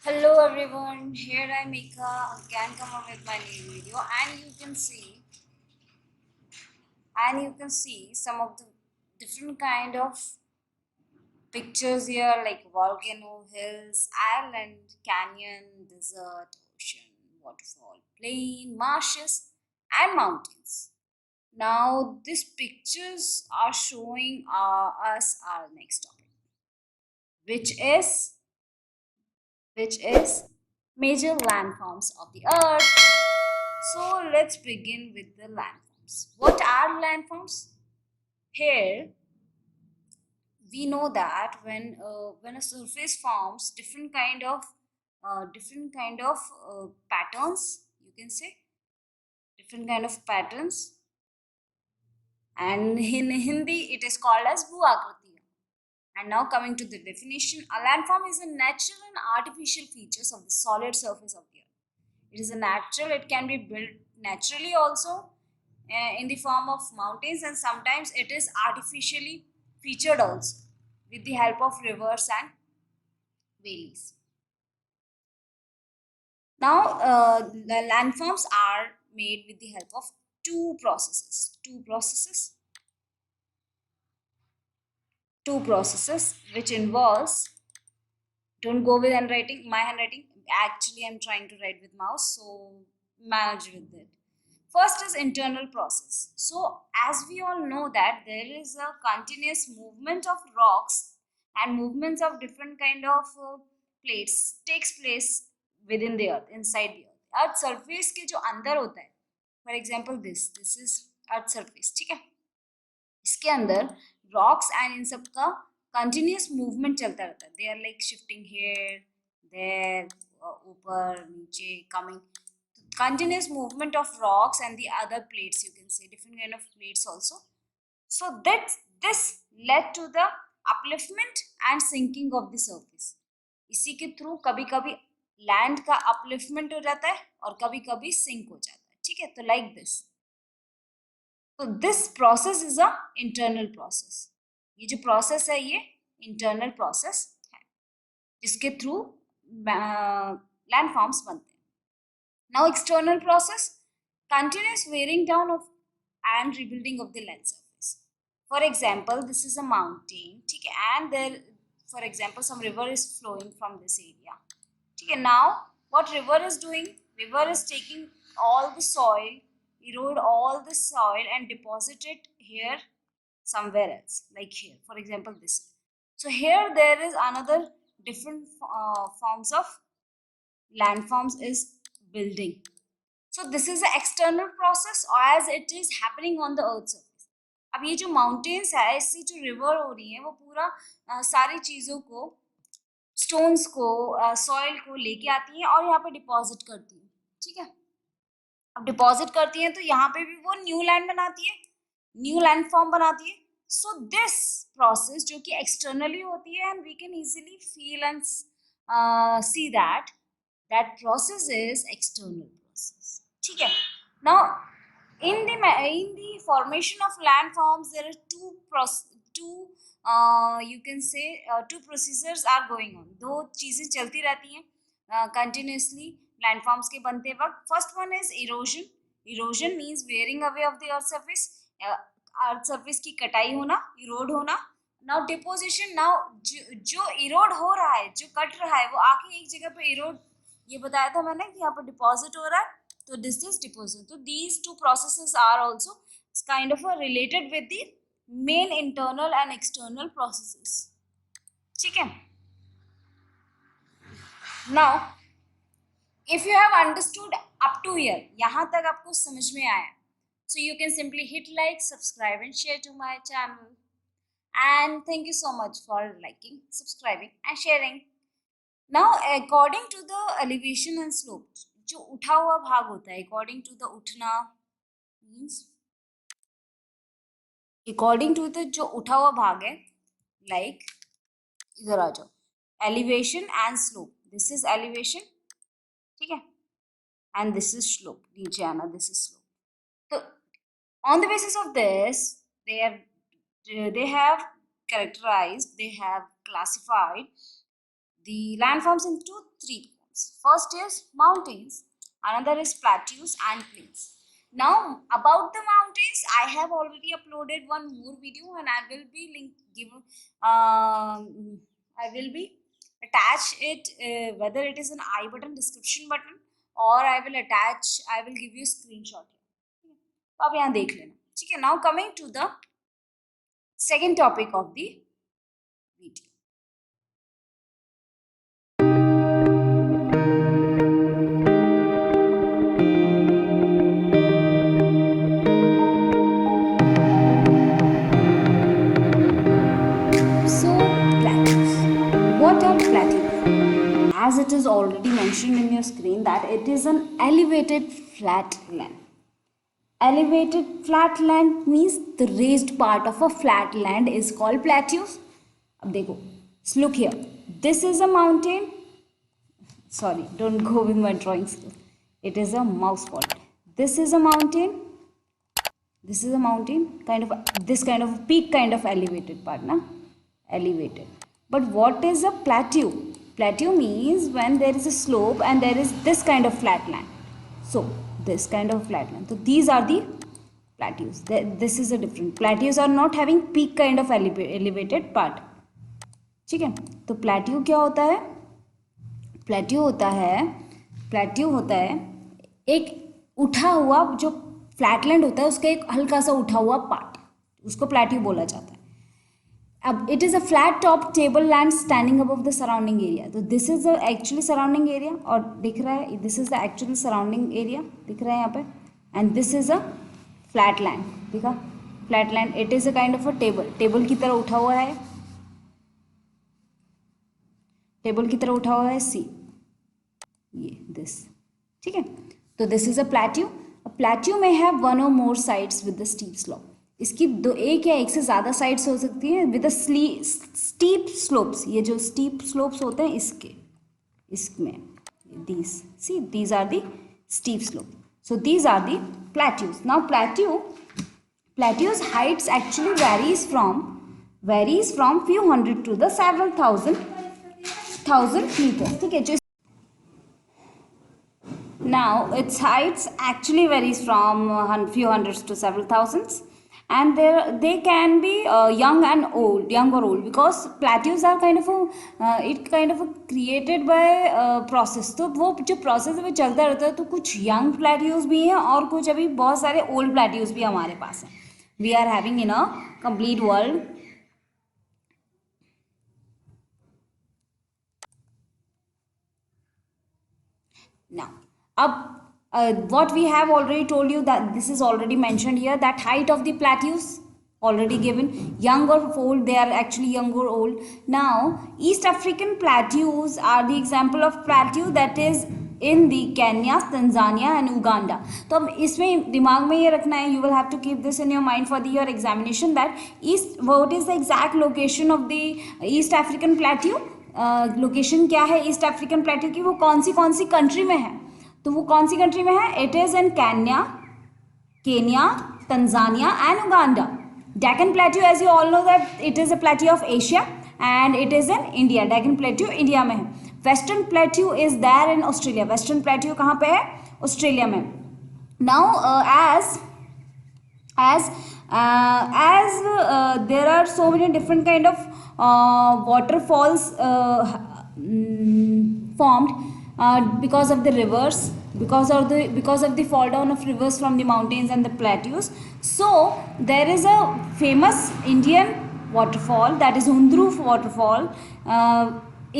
Hello everyone, here I Mika again come up with my new video and you can see some of the different kind of pictures here like volcano, hills, island, canyon, desert, ocean, waterfall, plain, marshes and mountains. Now these pictures are showing us our next topic which is which is major landforms of the earth. So let's begin with the landforms. What are landforms? Here we know that when a surface forms different kind of patterns, you can say different kind of patterns, and in Hindi it is called as bhuakriti. And now coming to the definition, a landform is a natural and artificial features of the solid surface of the earth. It is a natural, it can be built naturally also in the form of mountains, and sometimes it is artificially featured also with the help of rivers and valleys. Now, the landforms are made with the help of two processes which involves, don't go with handwriting, my handwriting. Actually, I'm trying to write with mouse, so manage with it. First is internal process. So, as we all know that there is a continuous movement of rocks and movements of different kind of plates takes place within the earth, inside the earth. Earth surface के जो अंदर होता है, for example this is earth surface, ठीक है? इसके अंदर rocks and in सब का कंटिन्यूस मूवमेंट चलता रहता है. They are like shifting here there, ऊपर नीचे coming, continuous movement of rocks and the other plates, you can say different kind of plates also. So that this led to the upliftment and sinking of the surface. इसी के through कभी कभी land का upliftment हो जाता है और कभी कभी सिंक हो जाता है, ठीक है? तो लाइक दिस. तो this process is a internal process. ये जो प्रोसेस है ये इंटरनल प्रोसेस है जिसके थ्रू लैंड फॉर्म्स बनते हैं. Now external process, continuous wearing down of and rebuilding of the land surface. For example, this is a mountain, ठीक है? And there, for example, some river is flowing from this area, ठीक है? Now what river is doing? River is taking all the soil, erode all the soil and deposit it here somewhere else, like here, for example this. So here there is another different forms of landforms is building. So this is the external process as it is happening on the earth surface. अब ये जो mountains है, इससे जो river हो रही है वो पूरा सारी चीज़ों को, स्टोन्स को, सॉइल को लेके आती है और यहाँ पे डिपॉजिट करती है, ठीक है? अब डिपॉजिट करती है तो यहाँ पे भी वो न्यू लैंड बनाती है, न्यू लैंड फॉर्म बनाती है. सो दिस प्रोसेस जो कि एक्सटर्नली होती है and we can easily feel and see that that process is external process, ठीक है? Now in the formation of landforms there are you can say two procedures are going on. दो चीजें चलती रहती हैं continuously landforms के बनते वक्त. First one is erosion. Erosion means wearing away of the earth surface. Earth surface की कटाई होना, इरोड होना. Now deposition. नाउ जो इरोड हो रहा है, जो कट रहा है, वो आके एक जगह पे इरोड, ये बताया था मैंने कि यहाँ पर डिपॉजिट हो रहा है, तो this is deposition. So these two processes are also kind of related with the main internal and external processes, ठीक है? Now if you have understood up to here, यहाँ तक आपको समझ में आया, so you can simply hit like, subscribe and share to my channel. And thank you so much for liking, subscribing and sharing. Now according to the elevation and slope, जो उठा हुआ भाग होता है, according to the उठना means according to the जो उठा हुआ भाग है, like इधर आ जाओ, elevation and slope. This is elevation, ठीक है? And this is slope. नीचे आना, this is slope. So on the basis of this, they have characterized, they have classified the landforms into three types. First is mountains, another is plateaus and plains. Now about the mountains, I have already uploaded one more video, and I will be I will be attach it, whether it is an I button, description button, or I will give you a screenshot here. तो आप यहाँ देख लेना, ठीक है. Now coming to the second topic of the video. So plateaus. What are plateaus? As it is already mentioned in your screen that it is an elevated flat land. Elevated flat land means the raised part of a flat land is called plateaus. अब देखो, look here. This is a mountain. Sorry, don't go with my drawing skills. It is a mouse fault. This is a mountain. This is a mountain, this kind of peak kind of elevated part, na? Elevated. But what is a plateau? Plateau means when there is a slope and there is this kind of flat land. So this kind of flat land. So these are the plateaus. This is a different. Plateaus are not having peak kind of elevated part. ठीक है. तो plateau क्या होता है? Plateau होता है एक उठा हुआ, जो फ्लैटलैंड होता है उसका एक हल्का सा उठा हुआ पार्ट, उसको प्लेट्यू बोला जाता है. अब it is a flat top table land standing above the surrounding area. तो this is the actually surrounding area, और दिख रहा है this is the actually surrounding area, दिख रहा है यहाँ पे. And this is a flat land, दिखा flat land. It is a kind of a table की तरह उठा हुआ है, टेबल की तरह उठा हुआ है सी, ये दिस, ठीक है. तो this is a plateau. Plateau में है one or more sides with the steep slope. इसकी एक या एक से ज़्यादा साइड्स हो सकती हैं विद द स्टीप स्लोप्स. ये जो स्टीप स्लोप्स होते हैं इसमें these are the steep slope. So these are the plateaus. Now plateaus heights actually varies from few hundred to the several thousand meters, ठीक है. Now its heights actually varies from few hundreds to several thousands, and they can be young or old, because plateaus are kind of a created by process. तो वो जो process है वो चलता रहता है. तो कुछ young plateaus भी हैं और कुछ अभी बहुत सारे old plateaus भी हमारे पास हैं. We are having in a complete world. Now what we have already told you, that this is already mentioned here, that height of the plateaus already given, young or old, they are actually young or old. Now East African plateaus are the example of plateau that is in the Kenya, Tanzania and Uganda. तो अब इसमें दिमाग में ये रखना है, you will have to keep this in your mind for your examination, that what is the exact location of the East African plateau. Location क्या है ईस्ट अफ्रीकन प्लेट्यू की, वो कौन सी कंट्री में है. तो वो कौन सी कंट्री में है? It is in Kenya, Tanzania and Uganda. Deccan plateau, as you all know that it is a plateau of Asia and it is in India. Deccan plateau India में है. Western plateau is there in Australia. Western plateau कहाँ पे है? Australia में. Now as there are so many different kind of waterfalls formed because of the rivers, because of the fall down of rivers from the mountains and the plateaus. So there is a famous Indian waterfall, that is Undru waterfall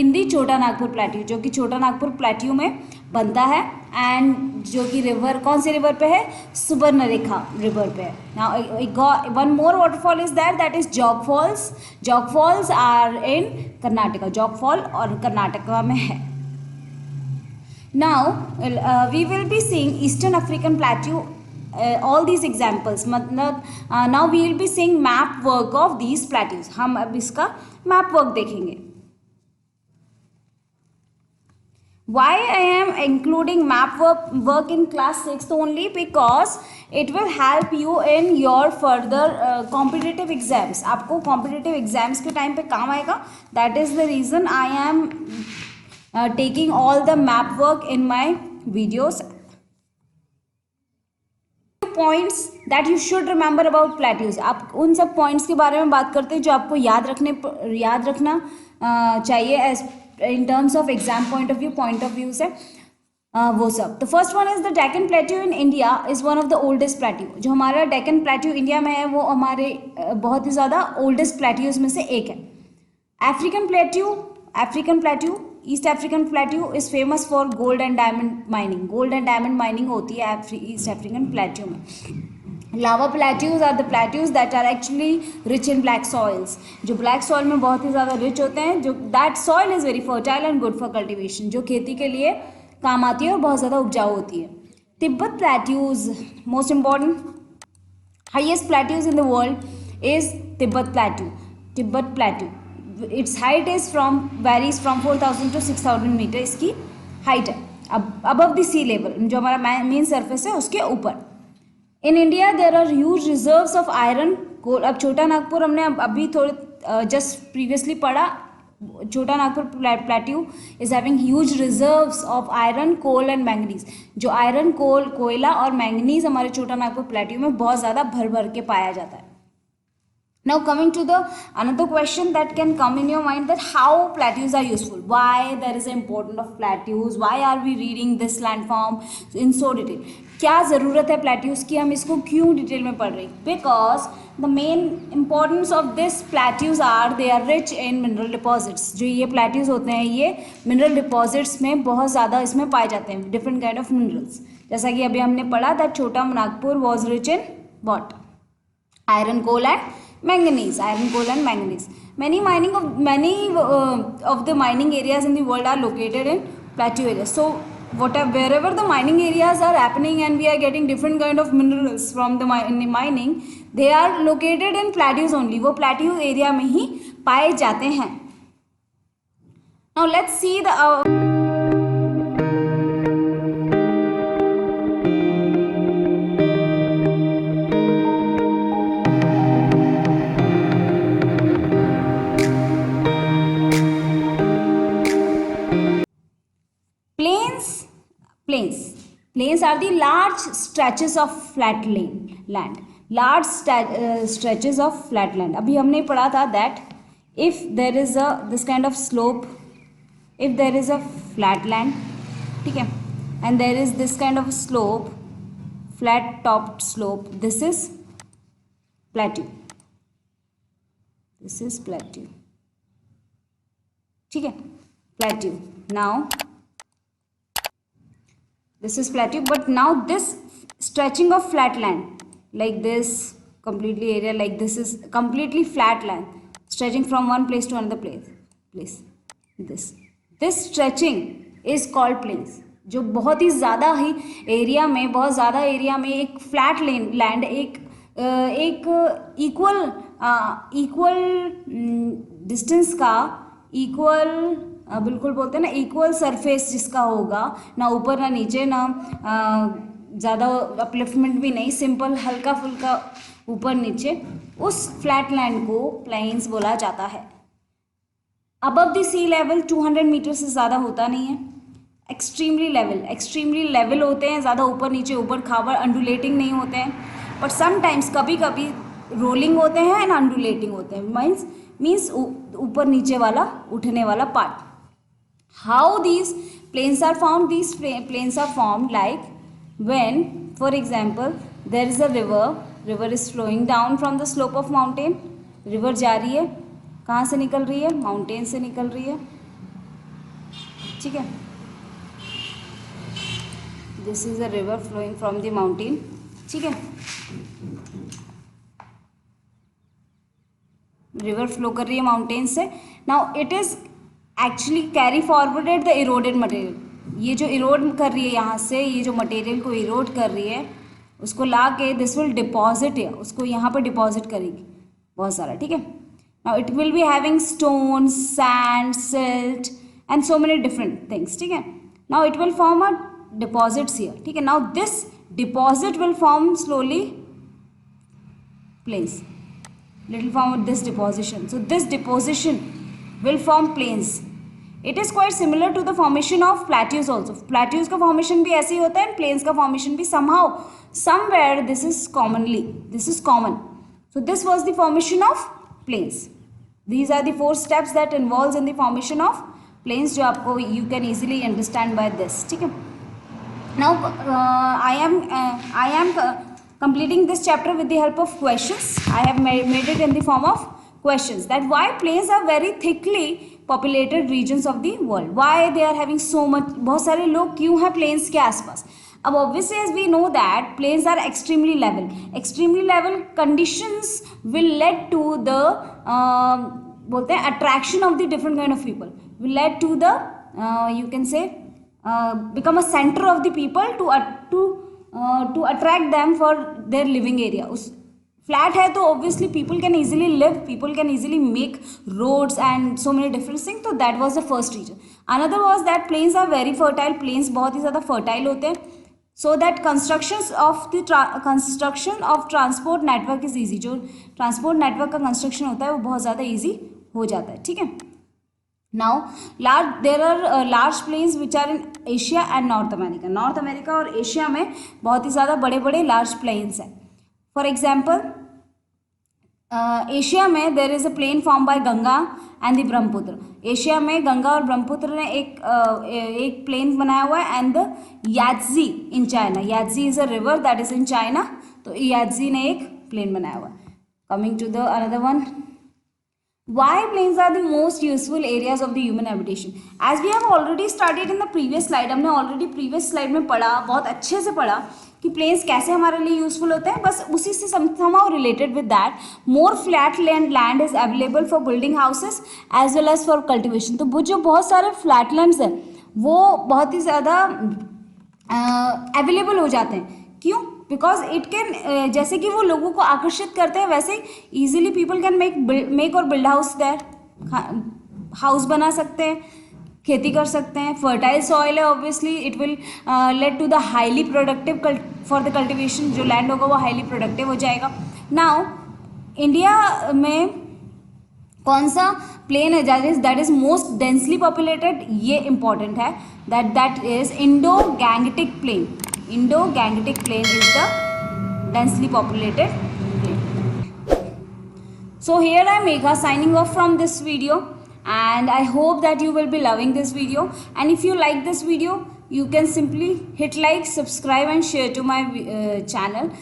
इन दी छोटा Nagpur plateau, जो कि छोटा Nagpur plateau में बनता है, and जो कि river कौन से रिवर पे है? सुबर्णरेखा रिवर पे है. Now one more waterfall is that is Jog falls. Jog falls are in Karnataka. Jog fall और कर्नाटका में है. Now we will be seeing eastern African plateau, all these examples. मतलब now we will be seeing map work of these plateaus. हम अब इसका map work देखेंगे. Why I am including map work in class 6th only? Because it will help you in your further competitive exams. आपको competitive exams के time पे काम आएगा. That is the reason I am taking all the map work in my videos. Points that you should remember about plateaus, आप उन सब points के बारे में बात करते हैं जो आपको याद रखना चाहिए as in terms of exam point of view से वो सब. तो first one is the Deccan plateau in India is one of the oldest plateau. जो हमारा डेक्कन प्लेट्यू इंडिया में है वो हमारे बहुत ही ज़्यादा ओल्डेस्ट प्लेट्यूज में से एक है. African plateau, East African plateau is famous for gold and diamond mining. Gold and diamond mining होती है East African plateau में. Lava plateaus are the plateaus that are actually rich in black soils. जो black soil में बहुत ही ज़्यादा rich होते हैं, जो that soil is very fertile and good for cultivation, जो खेती के लिए काम आती है और बहुत ज़्यादा उपजाऊ होती है. Tibet plateaus, most important, highest plateaus in the world is Tibbet plateau. Its height is varies from 4,000 to 6,000 metre इसकी हाइट है. अब अबव द सी लेवल, जो हमारा मेन सरफेस है उसके ऊपर. In India there are huge reserves of iron coal. अब छोटा नागपुर हमने अभी थोड़े जस्ट प्रीवियसली पढ़ा. Chota Nagpur plateau is having huge reserves of iron coal and manganese. जो आयरन कोल कोयला और मैंगनीज हमारे छोटा नागपुर प्लेट्यू में बहुत ज़्यादा भर के पाया जाता है. Now coming to the another question that can come in your mind, that how plateaus are useful, why there is importance of plateaus, why are we reading this landform in so detail. क्या ज़रूरत है plateaus की, हम इसको क्यों detail में पढ़ रहे हैं? Because the main importance of this plateaus are they are rich in mineral deposits. जो ये plateaus होते हैं ये mineral deposits में बहुत ज़्यादा इसमें पाए जाते हैं, different kind of minerals. जैसा कि अभी हमने पढ़ा that छोटा Nagpur was rich in what? Iron, coal and manganese. Iron, coal and manganese. Many of the mining areas in the world are located in plateau areas. So wherever the mining areas are happening and we are getting different kind of minerals from the mining, they are located in plateaus only. वो plateau area में ही पाए जाते हैं. Now let's see the Plains are the large stretches of flat land. Large stretches of flat land. अभी हमने पढ़ा था that if there is this kind of slope, if there is a flat land, ठीक है, and there is this kind of slope, flat topped slope, this is plateau. This is plateau. ठीक है, plateau. Now this is plateau, but now this stretching of flat land like this completely area like this is completely flat land stretching from one place to another place. This stretching is called plains. जो बहुत ही ज़्यादा ही area में एक flat land एक equal distance का equal बिल्कुल बोलते हैं ना इक्वल सरफेस जिसका होगा, ना ऊपर ना नीचे ना ज़्यादा अपलिफ्टमेंट भी नहीं, सिंपल हल्का फुल्का ऊपर नीचे, उस फ्लैट लैंड को प्लेन्स बोला जाता है. Above the sea level 200 meter से ज़्यादा होता नहीं है. एक्सट्रीमली लेवल होते हैं, ज़्यादा ऊपर नीचे ऊपर खाबर अंडुलेटिंग नहीं होते हैं, बट समटाइम्स कभी कभी रोलिंग होते हैं एंड अंडुलेटिंग होते हैं. मीन्स ऊपर नीचे वाला उठने वाला part. How these plains are formed? These plains are formed like when, for example, there is a river is flowing down from the slope of mountain. River जा रही है, कहाँ से निकल रही है? माउंटेन से निकल रही है. ठीक है, this is a river flowing from the mountain. ठीक है, रिवर फ्लो कर रही है माउंटेन से. Now it is actually carry forwarded the eroded material. ये जो इरोड कर रही है यहाँ से, ये जो मटेरियल को इरोड कर रही है उसको ला के दिस विल डिपॉजिट है, उसको यहाँ पर डिपॉजिट करेगी बहुत सारा. ठीक है, now it will be having stone, sand, silt and so many different things. ठीक है, now it will form a deposits here. ठीक है, now this deposit will form slowly plains. Little form of this deposition. So this deposition will form plains. It is quite similar to the formation of plateaus also. Plateaus का formation भी ऐसे ही होता है and plains का formation भी somehow somewhere this is common. So this was the formation of plains. These are the 4 steps that involves in the formation of plains जो आपको you can easily understand by this. ठीक है. Now I am completing this chapter with the help of questions. I have made it in the form of questions that why plains are very thickly populated regions of the world. Why they are having so much, बहुत सारे लोग क्यों हैं plains के आसपास. अब obviously as we know that plains are extremely level conditions will lead to the बोलते हैं attraction of the different kind of people, will lead to the you can say become a center of the people to attract them for their living area. उस flat है तो obviously people can easily live, people can easily make roads and so many different things. तो that was the first reason. Another was that plains are very fertile. plains बहुत ही ज़्यादा fertile होते हैं. So that construction of transport network is easy. जो transport network का construction होता है वो बहुत ज़्यादा easy हो जाता है. ठीक है. Now there are large plains which are in Asia and North America. North America और Asia में बहुत ही ज़्यादा बड़े बड़े large plains हैं. For example, एशिया में there is a plain form by Ganga and the Brahmaputra. Asia में गंगा और ब्रह्मपुत्र ने एक प्लेन बनाया हुआ है and the Yangtze in China. Yangtze is a river that is in China. तो यात्जी ने एक प्लेन बनाया हुआ है. Coming to the another one, why plains are the most useful areas of the human habitation. As we have already started in the previous slide, हमने already previous slide में पढ़ा, बहुत अच्छे से पढ़ा कि प्लेन्स कैसे हमारे लिए यूजफुल होते हैं. बस उसी से somehow related with that, more flat land is available for building houses as well as for cultivation. तो वो जो बहुत सारे flat lands हैं वो बहुत ही ज़्यादा अवेलेबल हो जाते हैं. क्यों? बिकॉज इट कैन, जैसे कि वो लोगों को आकर्षित करते हैं वैसे ही ईजिली पीपल कैन मेक और बिल्ड हाउस देयर. हाउस बना सकते हैं, खेती कर सकते हैं. फर्टाइल सॉइल है, obviously it will lead to the highly productive for the cultivation. जो लैंड होगा वो हाईली प्रोडक्टिव हो जाएगा. नाउ इंडिया में कौन सा प्लेन है that is most densely populated, ये इंपॉर्टेंट है. That is Indo Gangetic plain. Indo-Gangetic plain is the densely populated plain. So here I am Megha signing off from this video, and I hope that you will be loving this video. And if you like this video, you can simply hit like, subscribe and share to my channel.